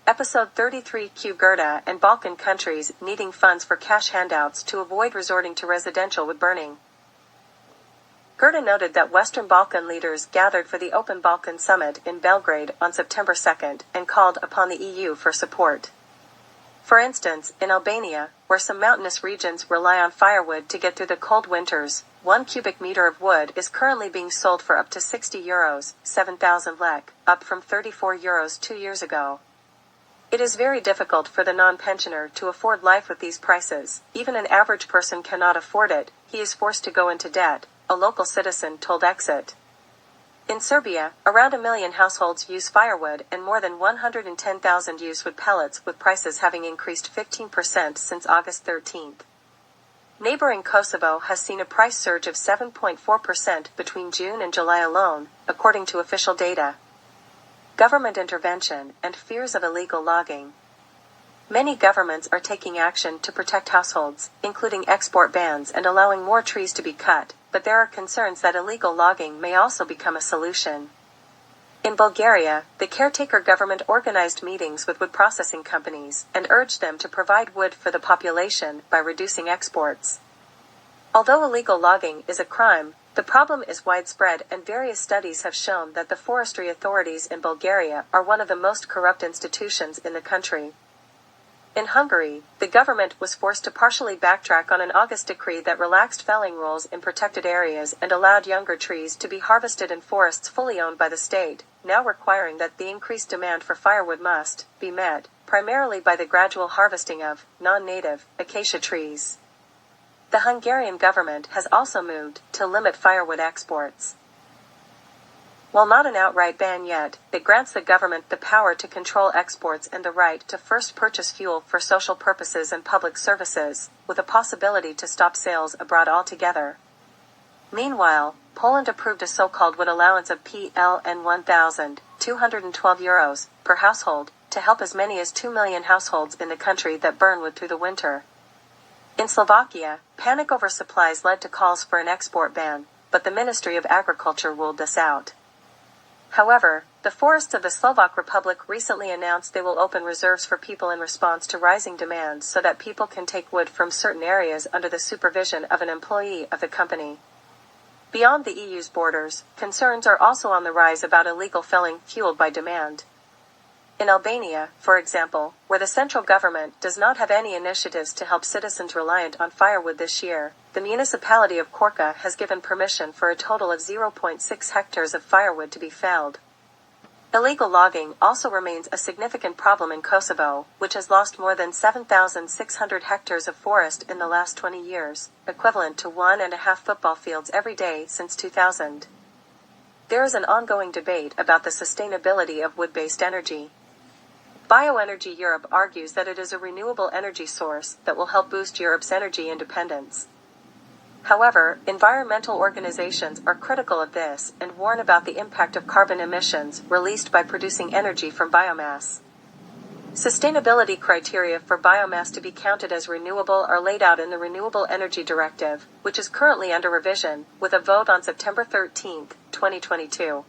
Episode 33 Q Gerda and Balkan countries needing funds for cash handouts to avoid resorting to residential wood burning. Gerda noted that Western Balkan leaders gathered for the Open Balkan Summit in Belgrade on September 2 and called upon the EU for support. For instance, in Albania, where some mountainous regions rely on firewood to get through the cold winters, 1 cubic meter of wood is currently being sold for up to €60, 7,000 lek, up from €34 2 years ago. It is very difficult for the non-pensioner to afford life with these prices. Even an average person cannot afford it, he is forced to go into debt, a local citizen told Exit. In Serbia, around 1 million households use firewood and more than 110,000 use wood pellets, with prices having increased 15% since August 13. Neighboring Kosovo has seen a price surge of 7.4% between June and July alone, according to official data. Government intervention and fears of illegal logging. Many governments are taking action to protect households, including export bans and allowing more trees to be cut, but there are concerns that illegal logging may also become a solution. In Bulgaria, the caretaker government organized meetings with wood processing companies and urged them to provide wood for the population by reducing exports. Although illegal logging is a crime, the problem is widespread, and various studies have shown that the forestry authorities in Bulgaria are one of the most corrupt institutions in the country. In Hungary, the government was forced to partially backtrack on an August decree that relaxed felling rules in protected areas and allowed younger trees to be harvested in forests fully owned by the state, now requiring that the increased demand for firewood must be met, primarily by the gradual harvesting of non-native acacia trees. The Hungarian government has also moved to limit firewood exports. While not an outright ban yet, it grants the government the power to control exports and the right to first purchase fuel for social purposes and public services, with a possibility to stop sales abroad altogether. Meanwhile, Poland approved a so-called wood allowance of PLN €1,212 per household, to help as many as 2 million households in the country that burn wood through the winter. In Slovakia, panic over supplies led to calls for an export ban, but the Ministry of Agriculture ruled this out. However, the forests of the Slovak Republic recently announced they will open reserves for people in response to rising demand so that people can take wood from certain areas under the supervision of an employee of the company. Beyond the EU's borders, concerns are also on the rise about illegal felling fueled by demand. In Albania, for example, where the central government does not have any initiatives to help citizens reliant on firewood this year, the municipality of Korka has given permission for a total of 0.6 hectares of firewood to be felled. Illegal logging also remains a significant problem in Kosovo, which has lost more than 7,600 hectares of forest in the last 20 years, equivalent to 1.5 football fields every day since 2000. There is an ongoing debate about the sustainability of wood-based energy. Bioenergy Europe argues that it is a renewable energy source that will help boost Europe's energy independence. However, environmental organizations are critical of this and warn about the impact of carbon emissions released by producing energy from biomass. Sustainability criteria for biomass to be counted as renewable are laid out in the Renewable Energy Directive, which is currently under revision, with a vote on September 13, 2022.